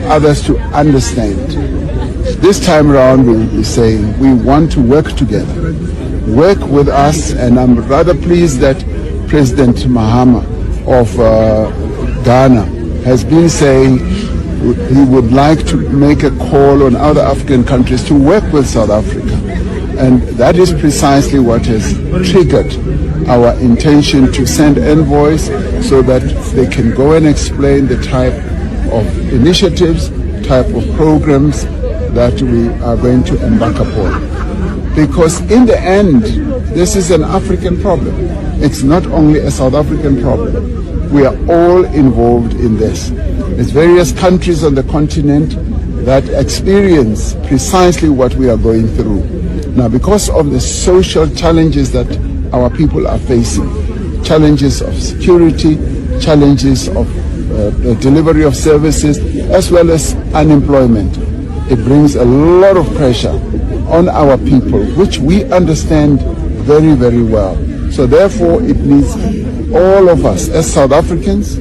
others to understand. This time around, we will be saying we want to work together, work with us, and I'm rather pleased that President Mahama of Ghana has been saying he would like to make a call on other African countries to work with South Africa. And that is precisely what has triggered our intention to send envoys so that they can go and explain the type of initiatives, type of programs that we are going to embark upon. Because in the end, this is an African problem. It's not only a South African problem. We are all involved in this. There's various countries on the continent that experience precisely what we are going through. Now, because of the social challenges that our people are facing, challenges of security, challenges of the delivery of services, as well as unemployment, it brings a lot of pressure on our people, which we understand very, very well. So therefore, it needs all of us as South Africans,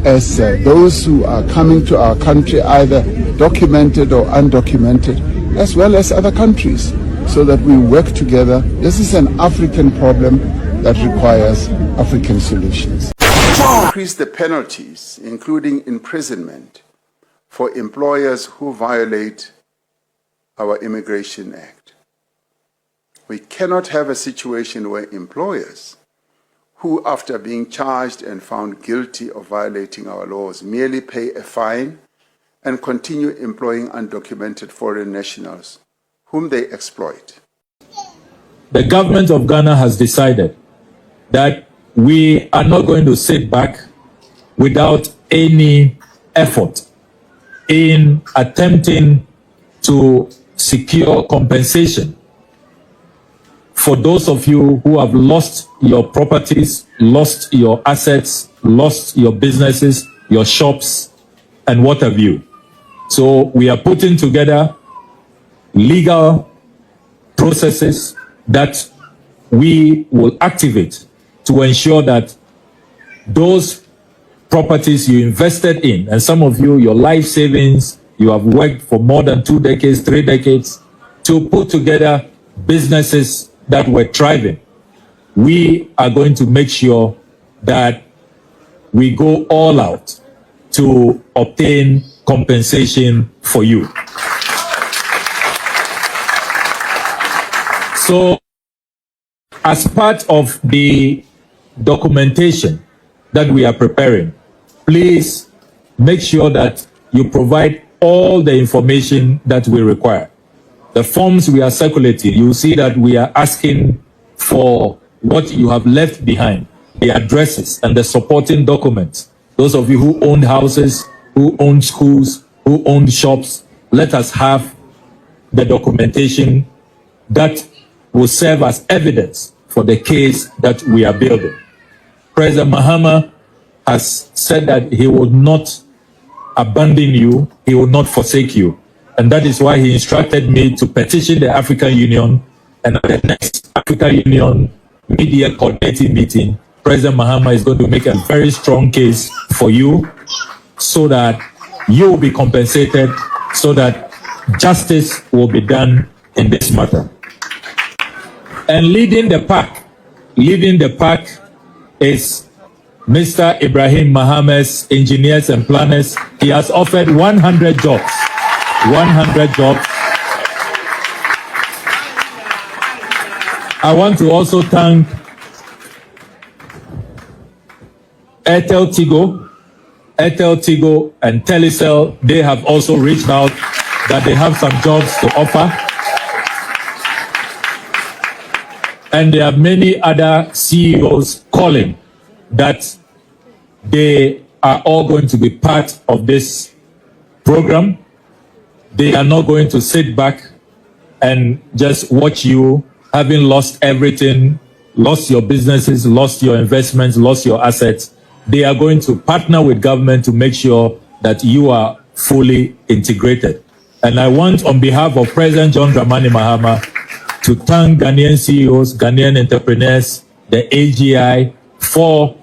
as those who are coming to our country, either documented or undocumented, as well as other countries, so that we work together. This is an African problem that requires African solutions. Increase the penalties, including imprisonment, for employers who violate our Immigration Act. We cannot have a situation where employers who, after being charged and found guilty of violating our laws, merely pay a fine and continue employing undocumented foreign nationals whom they exploit. The government of Ghana has decided that we are not going to sit back without any effort in attempting to secure compensation for those of you who have lost your properties, lost your assets, lost your businesses, your shops, and what have you. So we are putting together legal processes that we will activate to ensure that those properties you invested in, and some of you, your life savings, you have worked for more than 2 decades, 3 decades, to put together businesses that were thriving. We are going to make sure that we go all out to obtain compensation for you. So, as part of the documentation that we are preparing, please make sure that you provide all the information that we require. The forms we are circulating, you see that we are asking for what you have left behind, the addresses and the supporting documents. Those of you who own houses, who own schools, who own shops, let us have the documentation that will serve as evidence for the case that we are building. President Mahama has said that he will not abandon you, he will not forsake you. And that is why he instructed me to petition the African Union, and at the next African Union media coordinating meeting, President Mahama is going to make a very strong case for you so that you will be compensated, so that justice will be done in this matter. And leading the pack is Mr. Ibrahim Mahama's engineers and planners. He has offered 100 jobs. 100 jobs. I want to also thank Airtel Tigo and Telecel. They have also reached out that they have some jobs to offer. And there are many other CEOs calling that they are all going to be part of this program. They are not going to sit back and just watch you having lost everything, lost your businesses, lost your investments, lost your assets. They are going to partner with government to make sure that you are fully integrated. And I want, on behalf of President John Dramani Mahama, to thank Ghanaian CEOs, Ghanaian entrepreneurs, the AGI, for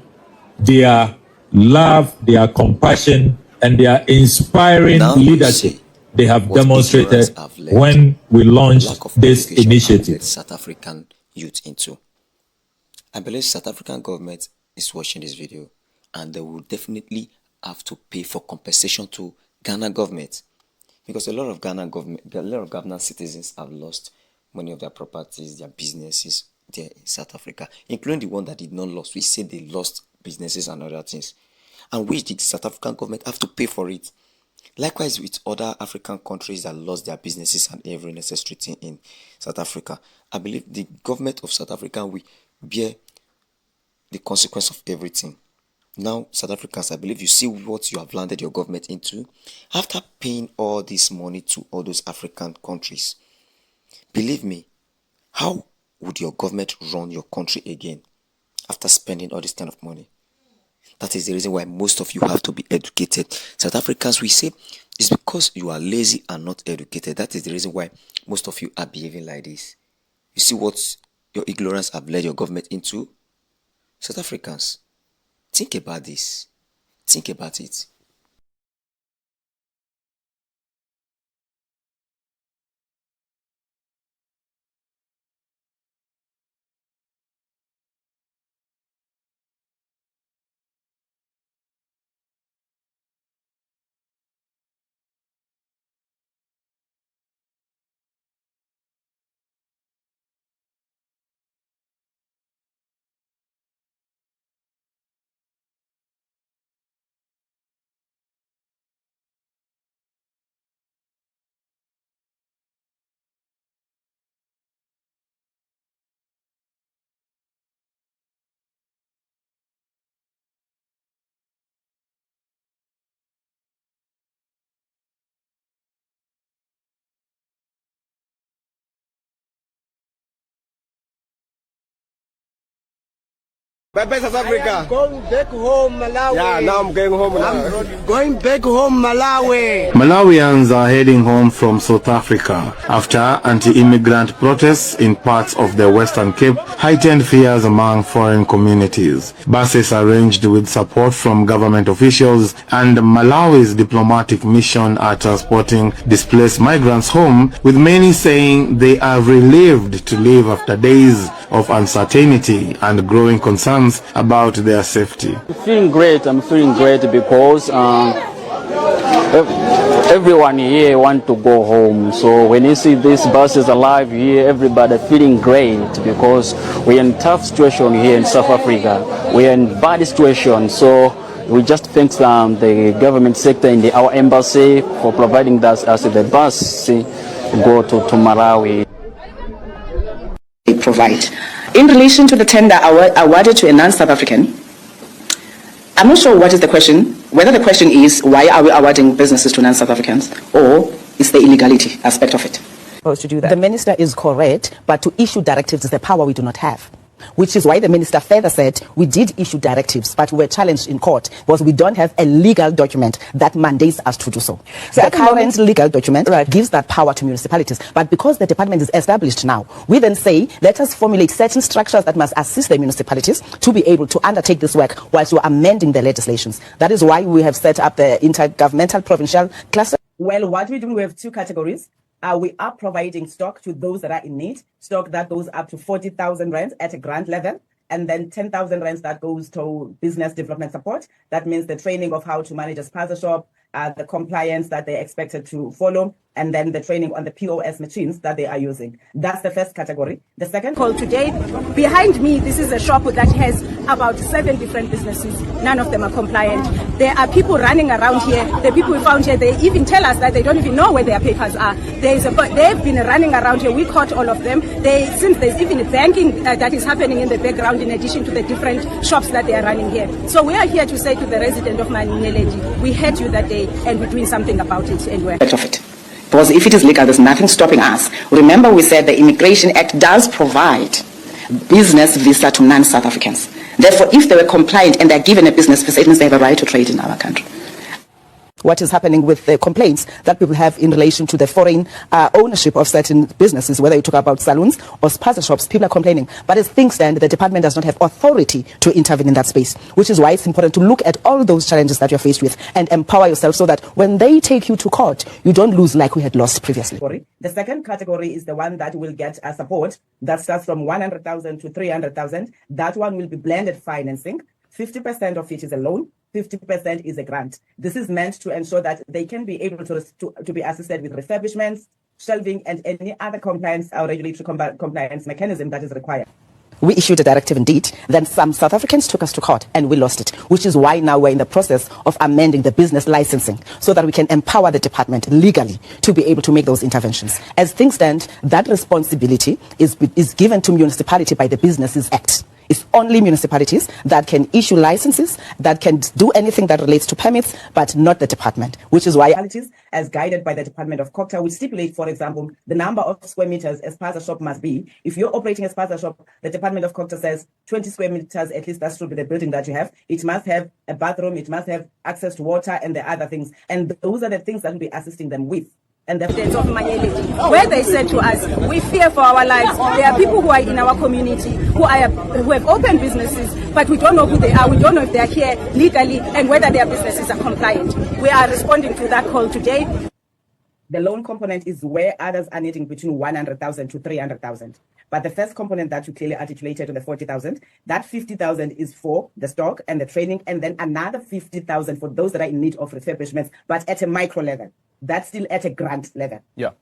their love, their compassion, and their inspiring leadership they have demonstrated when we launched this initiative. South African youth into. I believe South African government is watching this video, and they will definitely have to pay for compensation to Ghana government, because a lot of Ghana citizens have lost many of their properties, their businesses there in South Africa, including the one that did not lose. We say they lost businesses and other things, and which the South African government have to pay for it. Likewise with other African countries that lost their businesses and every necessary thing in South Africa. I believe the government of South Africa will bear the consequence of everything. Now, South Africans, I believe you see what you have landed your government into after paying all this money to all those African countries. Believe me, how would your government run your country again after spending all this kind of money? That is the reason why most of you have to be educated. South Africans, we say, it's because you are lazy and not educated. That is the reason why most of you are behaving like this. You see what your ignorance have led your government into? South Africans, think about this. Think about it. Bye-bye, South Africa. Going back home, Malawi. Yeah, now I'm going home. I'm going back home, Malawi. Malawians are heading home from South Africa after anti-immigrant protests in parts of the Western Cape heightened fears among foreign communities. Buses arranged with support from government officials and Malawi's diplomatic mission are transporting displaced migrants home, with many saying they are relieved to leave after days of uncertainty and growing concerns about their safety. I'm feeling great because everyone here want to go home. So when you see these buses alive here, everybody feeling great because we're in a tough situation here in South Africa. We're in a bad situation. So we just thank the government sector and our embassy for providing us the bus to go to Malawi. Provide. In relation to the tender awarded to a non-South African, I'm not sure what is the question, whether the question is why are we awarding businesses to non-South Africans, or is the illegality aspect of it. To do that. The minister is correct, but to issue directives is the power we do not have. Which is why the minister further said we did issue directives, but we were challenged in court because we don't have a legal document that mandates us to do so. So the current legal document gives that power to municipalities. But because the department is established now, we then say, let us formulate certain structures that must assist the municipalities to be able to undertake this work whilst we're amending the legislations. That is why we have set up the intergovernmental provincial cluster. Well, what we do, we have two categories. We are providing stock to those that are in need, stock that goes up to 40,000 rands at a grant level, and then 10,000 rands that goes to business development support. That means the training of how to manage a spaza shop, the compliance that they're expected to follow, and then the training on the POS machines that they are using. That's the first category. The second call today, behind me, this is a shop that has about 7 different businesses. None of them are compliant. There are people running around here. The people we found here, they even tell us that they don't even know where their papers are. They've been running around here. We caught all of them. Since there's even banking that is happening in the background in addition to the different shops that they are running here. So we are here to say to the resident of Maninyeleji, we heard you that day and we're doing something about it and we're of it. Because if it is legal, there's nothing stopping us. Remember, we said the Immigration Act does provide business visa to non-South Africans. Therefore, if they were compliant and they're given a business visa, it means they have a right to trade in our country. what is happening with the complaints that people have in relation to the foreign ownership of certain businesses, whether you talk about salons or spaza shops. People are complaining. But as things stand, the department does not have authority to intervene in that space, which is why it's important to look at all those challenges that you're faced with and empower yourself so that when they take you to court, you don't lose like we had lost previously. The second category is the one that will get support that starts from 100,000 to 300,000. That one will be blended financing. 50% of it is a loan. 50% is a grant. This is meant to ensure that they can be able to be assisted with refurbishments, shelving, and any other compliance or regulatory compliance mechanism that is required. We issued a directive indeed, then some South Africans took us to court and we lost it, which is why now we're in the process of amending the business licensing so that we can empower the department legally to be able to make those interventions. As things stand, that responsibility is given to municipality by the Businesses Act. It's only municipalities that can issue licenses, that can do anything that relates to permits, but not the department, which is why municipalities, as guided by the Department of Culture, will stipulate, for example, the number of square meters a spaza shop must be. If you're operating a spaza shop, the Department of Culture says 20 square meters, at least that should be the building that you have. It must have a bathroom, it must have access to water and the other things. And those are the things that we'll be assisting them with. And the states of Mayele, where they said to us, we fear for our lives. There are people who are in our community who have opened businesses, but we don't know who they are. We don't know if they are here legally and whether their businesses are compliant. We are responding to that call today. The loan component is where others are needing between 100,000 to 300,000. But the first component that you clearly articulated to the 40,000, that 50,000 is for the stock and the training, and then another 50,000 for those that are in need of refurbishments, but at a micro level. That's still at a grant level. Yeah.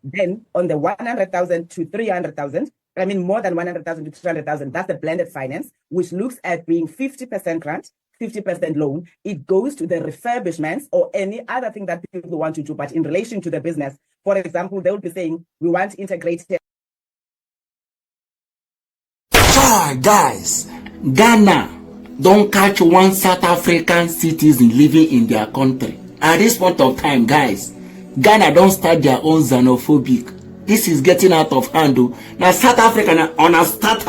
Then on the 100,000 to 300,000, I mean more than 100,000 to 300,000, that's the blended finance, which looks at being 50% grant, 50% loan. It goes to the refurbishments or any other thing that people want to do, but in relation to the business. For example, they will be saying, we want integrated. Guys, Ghana don't catch one South African citizen living in their country. At this point of time, guys, Ghana don't start their own xenophobic. This is getting out of hand. Now South Africa on a start.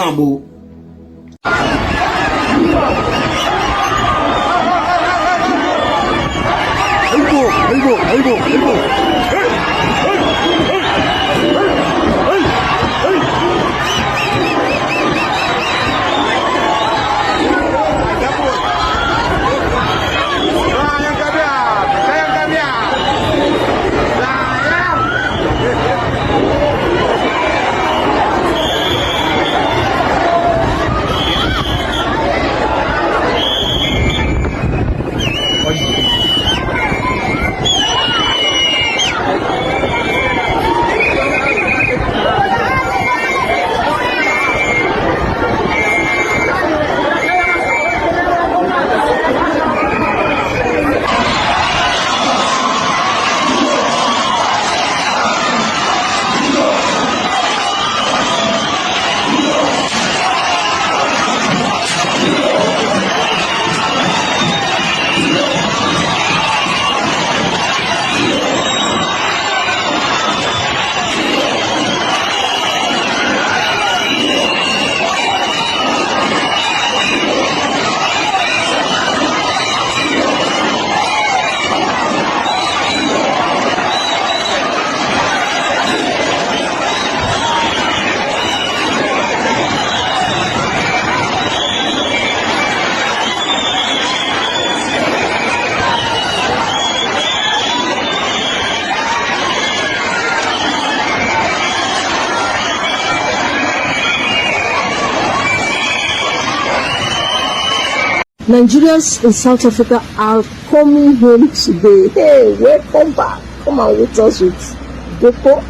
Nigerians in South Africa are coming home today. Hey, welcome back. Come on with us with Boko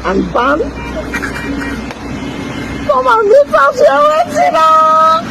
and Ban. Come on, meet us, you're waiting on.